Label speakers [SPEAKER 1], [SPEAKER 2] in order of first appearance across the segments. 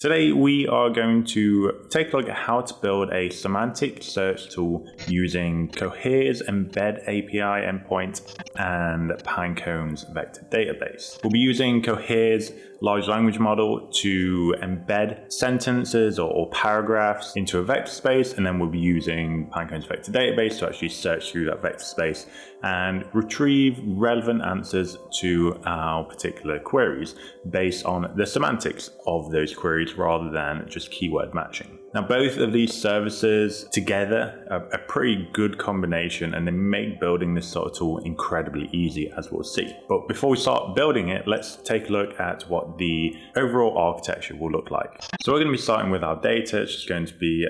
[SPEAKER 1] Today we are going to take a look at how to build a semantic search tool using Cohere's Embed API endpoint and Pinecone's vector database. We'll be using Cohere's large language model to embed sentences or paragraphs into a vector space, and then we'll be using Pinecone's vector database to actually search through that vector space and retrieve relevant answers to our particular queries based on the semantics of those queries rather than just keyword matching. Now, both of these services together are a pretty good combination, and they make building this sort of tool incredibly easy, as we'll see. But before we start building it, let's take a look at what the overall architecture will look like. So we're going to be starting with our data. It's just going to be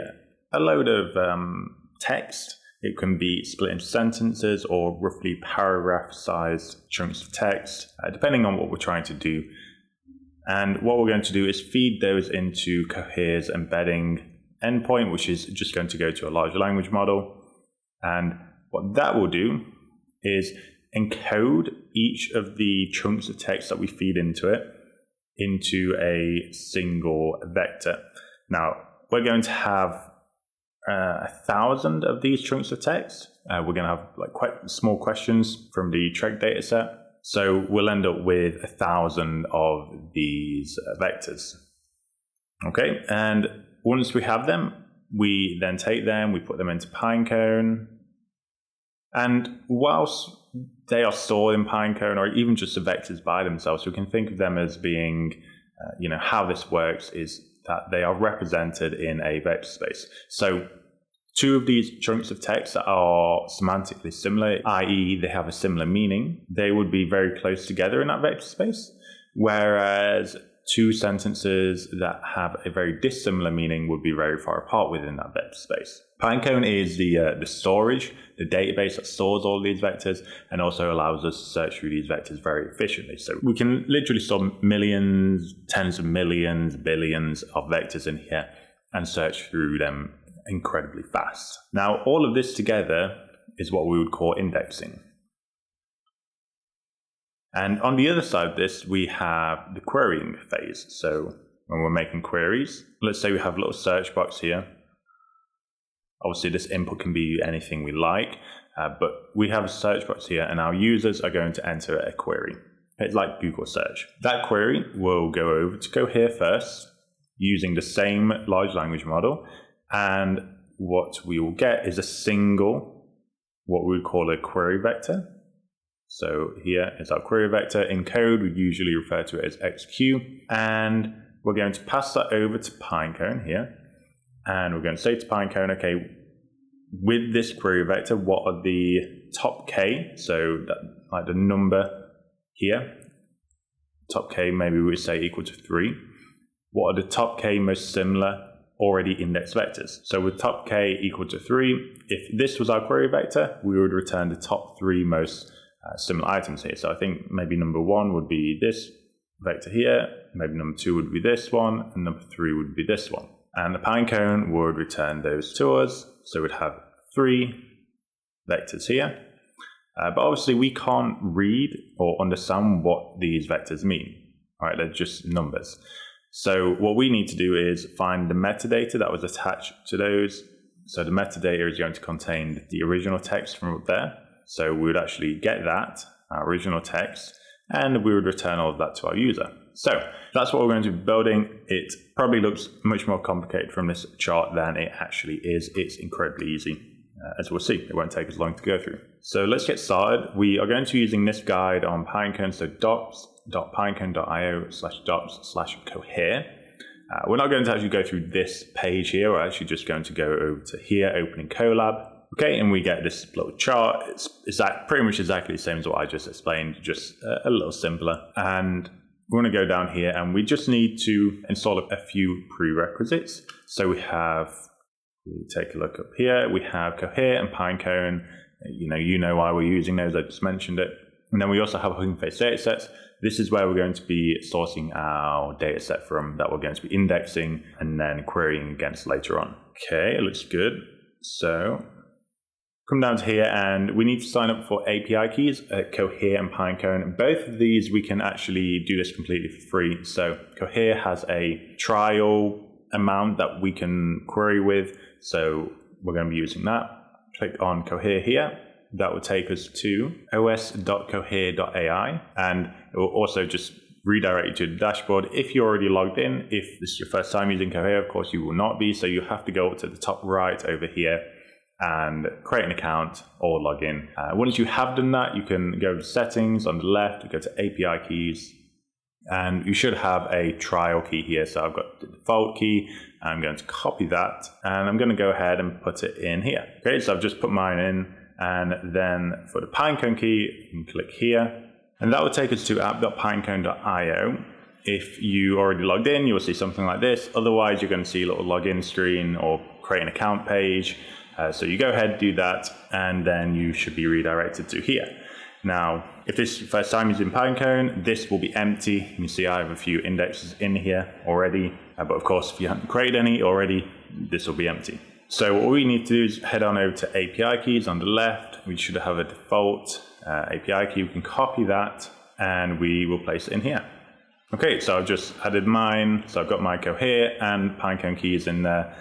[SPEAKER 1] a load of text. It can be split into sentences or roughly paragraph-sized chunks of text, depending on what we're trying to do. And what we're going to do is feed those into Cohere's embedding endpoint, which is just going to go to a large language model. And what that will do is encode each of the chunks of text that we feed into it into a single vector. Now, we're going to have 1,000 of these chunks of text. We're going to have quite small questions from the Treg dataset. So we'll end up with 1,000 of these vectors. Okay, and once we have them, we then take them, we put them into Pinecone. And whilst they are stored in Pinecone, or even just the vectors by themselves, we can think of them as being, how this works is that they are represented in a vector space. So two of these chunks of text that are semantically similar, i.e. they have a similar meaning, they would be very close together in that vector space, whereas two sentences that have a very dissimilar meaning would be very far apart within that vector space. Pinecone is the storage, the database that stores all these vectors and also allows us to search through these vectors very efficiently. So we can literally store millions, tens of millions, billions of vectors in here and search through them incredibly fast. Now, all of this together is what we would call indexing. And on the other side of this, we have the querying phase. So when we're making queries, let's say we have a little search box here. Obviously, this input can be anything we like, but we have a search box here, and our users are going to enter a query. It's like Google search. That query will go over to Cohere first, using the same large language model, and what we will get is a single, what we would call a query vector. So here is our query vector. In code, we usually refer to it as XQ, and we're going to pass that over to Pinecone here. And we're going to say to Pinecone, okay, with this query vector, what are the top K? So that, like the number here, top K, maybe we would say equal to 3. What are the top K most similar already indexed vectors? So with top K equal to 3, if this was our query vector, we would return the top 3 most similar items here. So I think maybe number 1 would be this vector here, maybe number 2 would be this one, and number 3 would be this one. And the Pinecone would return those to us. So we'd have 3 vectors here. But obviously we can't read or understand what these vectors mean. All right, they're just numbers. So what we need to do is find the metadata that was attached to those. So the metadata is going to contain the original text from up there. So we would actually get that, our original text, and we would return all of that to our user. So that's what we're going to be building. It probably looks much more complicated from this chart than it actually is. It's incredibly easy, as we'll see. It won't take us long to go through. So let's get started. We are going to be using this guide on Pinecone, so docs.pinecone.io/docs/cohere. We're not going to actually go through this page here. We're actually just going to go over to here, opening Colab. Okay, and we get this little chart. It's pretty much exactly the same as what I just explained, just a little simpler. And we're going to go down here, and we just need to install a few prerequisites. So we take a look up here. We have Cohere and Pinecone. You know why we're using those. I just mentioned it. And then we also have Hugging Face datasets. This is where we're going to be sourcing our dataset from that we're going to be indexing and then querying against later on. Okay, it looks good. So Come down to here and we need to sign up for API keys at Cohere and Pinecone. Both of these we can actually do this completely for free. So Cohere has a trial amount that we can query with. So we're going to be using that. Click on Cohere here. That will take us to os.cohere.ai, and it will also just redirect you to the dashboard. If you're already logged in, if this is your first time using Cohere, of course you will not be, so you have to go up to the top right over here and create an account or log in. Once you have done that, you can go to settings on the left, go to API keys, and you should have a trial key here. So I've got the default key. I'm going to copy that and I'm going to go ahead and put it in here. Okay, so I've just put mine in, and then for the Pinecone key, you can click here, and that will take us to app.pinecone.io. If you already logged in, you'll see something like this. Otherwise, you're going to see a little login screen or create an account page. So you go ahead, do that, and then you should be redirected to here. Now, if this is your first time using Pinecone, this will be empty. You can see I have a few indexes in here already, but of course, if you haven't created any already, this will be empty. So what we need to do is head on over to API keys on the left. We should have a default API key. We can copy that and we will place it in here. Okay, so I've just added mine. So I've got my Cohere and Pinecone keys in there.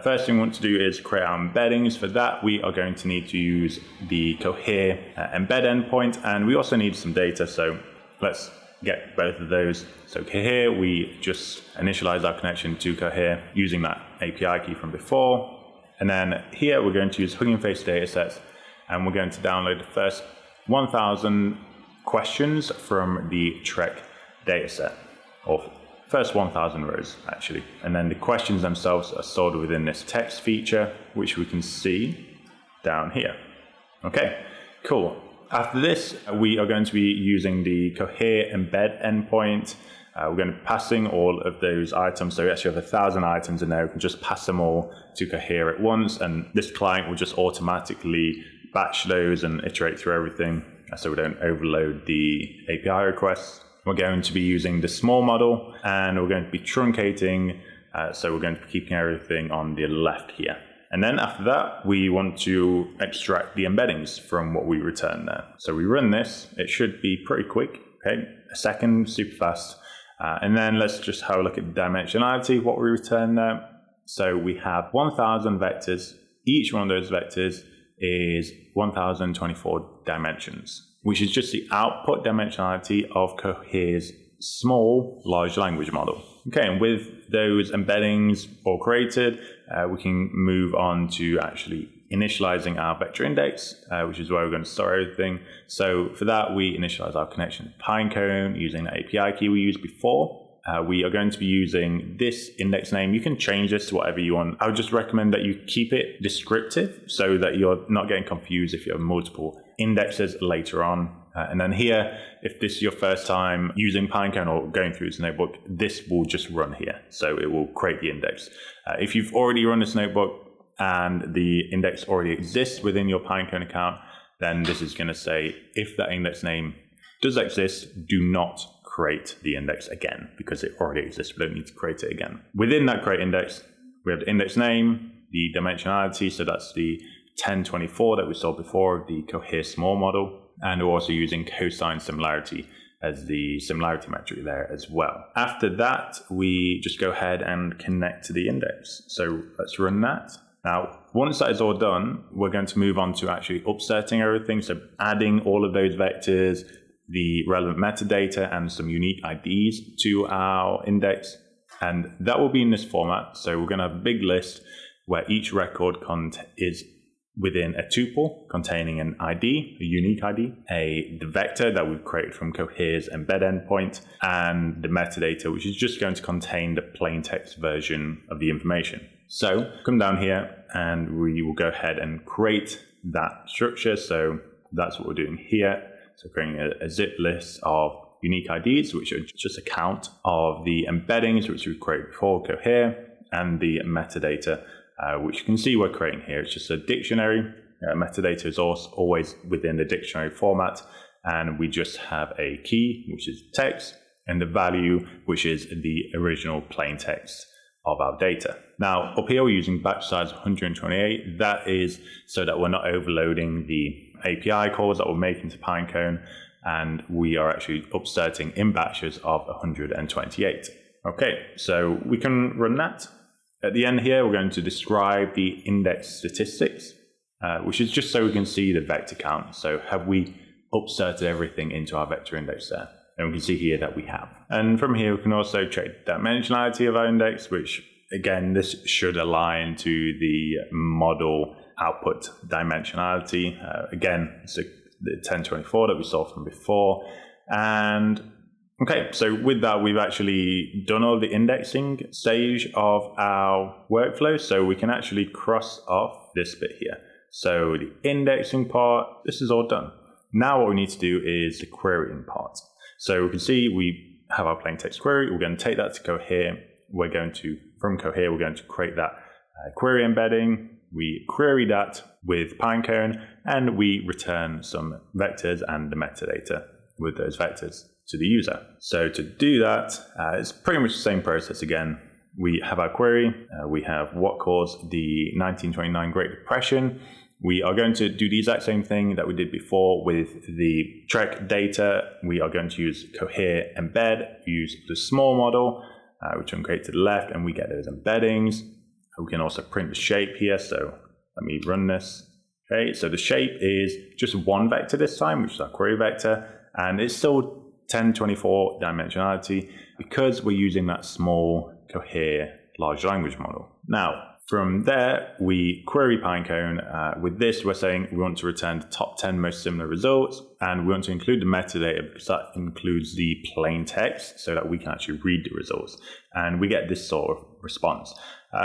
[SPEAKER 1] First thing we want to do is create our embeddings. For that, we are going to need to use the Cohere Embed endpoint, and we also need some data. So let's get both of those. So Cohere, we just initialize our connection to Cohere using that API key from before. And then here we're going to use Hugging Face datasets, and we're going to download the first 1,000 questions from the Trek dataset, or first 1,000 rows actually. And then the questions themselves are stored within this text feature, which we can see down here. Okay, cool. After this, we are going to be using the Cohere Embed endpoint. We're going to be passing all of those items. So we actually have 1,000 items in there. We can just pass them all to Cohere at once, and this client will just automatically batch those and iterate through everything so we don't overload the API requests. We're going to be using the small model, and we're going to be truncating. So we're going to be keeping everything on the left here. And then after that, we want to extract the embeddings from what we return there. So we run this. It should be pretty quick. Okay, a second, super fast. And then let's just have a look at the dimensionality, what we return there. So we have 1,000 vectors. Each one of those vectors is 1,024 dimensions, which is just the output dimensionality of Cohere's small large language model. Okay, and with those embeddings all created, we can move on to actually initializing our vector index, which is where we're going to store everything. So for that, we initialize our connection to Pinecone using the API key we used before. We are going to be using this index name. You can change this to whatever you want. I would just recommend that you keep it descriptive so that you're not getting confused if you have multiple indexes later on. And then here, if this is your first time using Pinecone or going through this notebook, this will just run here. So it will create the index. If you've already run this notebook and the index already exists within your Pinecone account, then this is going to say, if that index name does exist, do not create the index again, because it already exists. We don't need to create it again. Within that create index, we have the index name, the dimensionality, so that's the 1024 that we saw before, the Cohere small model, and we're also using cosine similarity as the similarity metric there as well. After that, we just go ahead and connect to the index. So let's run that. Now, once that is all done, we're going to move on to actually upserting everything. So adding all of those vectors, the relevant metadata, and some unique IDs to our index. And that will be in this format. So we're going to have a big list where each record is within a tuple containing an ID, a unique ID, the vector that we've created from Cohere's embed endpoint, and the metadata, which is just going to contain the plain text version of the information. So come down here and we will go ahead and create that structure. So that's what we're doing here. So creating a zip list of unique IDs, which are just a count of the embeddings, which we've created before Cohere, and the metadata, which you can see we're creating here. It's just a dictionary. Metadata is also always within the dictionary format, and we just have a key, which is text, and the value, which is the original plain text of our data. Now, up here we're using batch size 128. That is so that we're not overloading the API calls that we're making to Pinecone, and we are actually upserting in batches of 128. Okay, so we can run that. At the end here, we're going to describe the index statistics, which is just so we can see the vector count. So have we upserted everything into our vector index there? And we can see here that we have. And from here, we can also check the dimensionality of our index, which again, this should align to the model output dimensionality. Again, it's the 1024 that we saw from before. And okay, so with that, we've actually done all the indexing stage of our workflow. So we can actually cross off this bit here. So the indexing part, this is all done. Now what we need to do is the querying part. So we can see we have our plain text query. We're going to take that to Cohere. From Cohere, we're going to create that query embedding. We query that with Pinecone, and we return some vectors and the metadata with those vectors to the user. So to do that, it's pretty much the same process again. We have our query. We have what caused the 1929 Great Depression. We are going to do the exact same thing that we did before with the Trek data. We are going to use Cohere Embed, use the small model, which I'm create to the left, and we get those embeddings. We can also print the shape here. So let me run this. Okay, so the shape is just one vector this time, which is our query vector, and it's still 1024 dimensionality because we're using that small Cohere large language model. Now, from there, we query Pinecone. With this, we're saying we want to return the top 10 most similar results, and we want to include the metadata because that includes the plain text so that we can actually read the results. And we get this sort of response,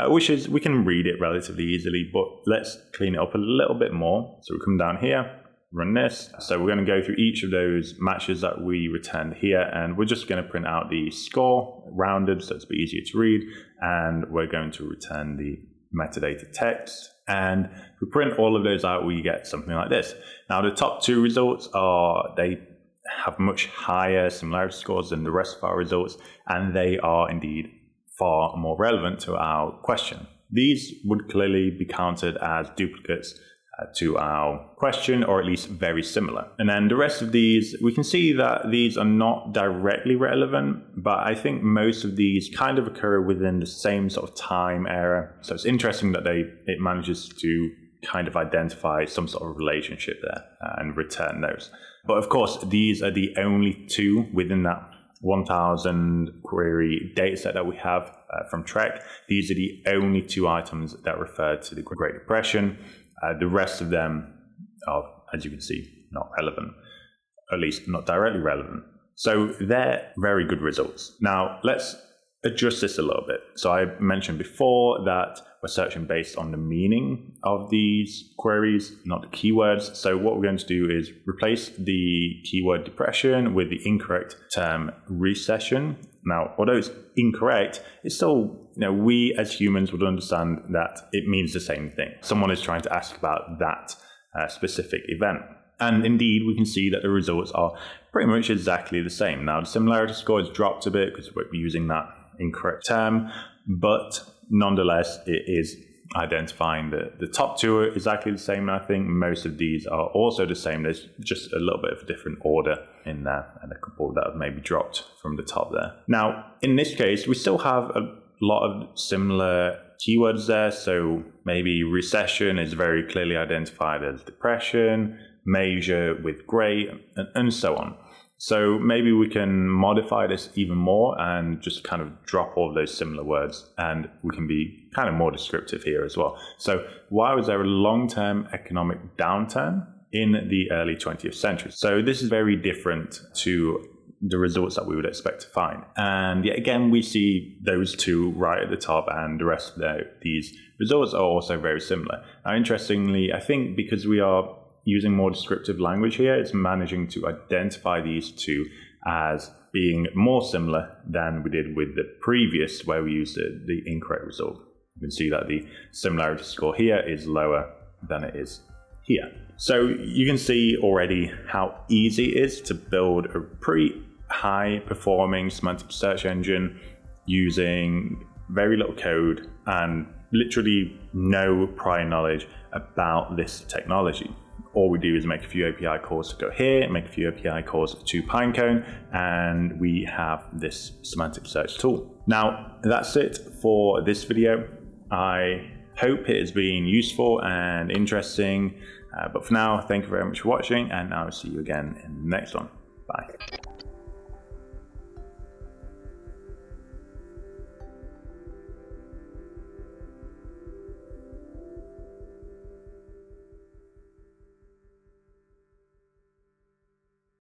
[SPEAKER 1] which is we can read it relatively easily, but let's clean it up a little bit more. So we come down here, run this. So we're going to go through each of those matches that we returned here, and we're just going to print out the score rounded so it's a bit easier to read, and we're going to return the metadata text. And if we print all of those out, we get something like this. Now the top two results they have much higher similarity scores than the rest of our results, and they are indeed far more relevant to our question. These would clearly be counted as duplicates to our question, or at least very similar. And then the rest of these, we can see that these are not directly relevant, but I think most of these kind of occur within the same sort of time era. So it's interesting that it manages to kind of identify some sort of relationship there and return those. But of course, these are the only two within that 1000 query dataset that we have from Trek. These are the only two items that refer to the Great Depression. The rest of them are, as you can see, not relevant, at least not directly relevant. So they're very good results. Now let's adjust this a little bit. So I mentioned before that we're searching based on the meaning of these queries, not the keywords. So what we're going to do is replace the keyword depression with the incorrect term recession. Now, although it's incorrect, it's still, we as humans would understand that it means the same thing. Someone is trying to ask about that specific event. And indeed, we can see that the results are pretty much exactly the same. Now, the similarity score has dropped a bit because we're using that incorrect term, but nonetheless, it is identifying the top two are exactly the same. I think most of these are also the same. There's just a little bit of a different order in there, and a couple that have maybe dropped from the top there. Now, in this case, we still have a lot of similar keywords there. So maybe recession is very clearly identified as depression, major with gray, and so on. So maybe we can modify this even more and just kind of drop all of those similar words, and we can be kind of more descriptive here as well. So why was there a long-term economic downturn in the early 20th century? So this is very different to the results that we would expect to find. And yet again, we see those two right at the top, and the rest of these results are also very similar. Now, interestingly, I think because we are using more descriptive language here, it's managing to identify these two as being more similar than we did with the previous, where we used the incorrect result. You can see that the similarity score here is lower than it is here. So you can see already how easy it is to build a pretty high performing semantic search engine using very little code and literally no prior knowledge about this technology. All we do is make a few API calls to Cohere, make a few API calls to Pinecone, and we have this semantic search tool. Now, that's it for this video. I hope it has been useful and interesting. But for now, thank you very much for watching, and I will see you again in the next one. Bye.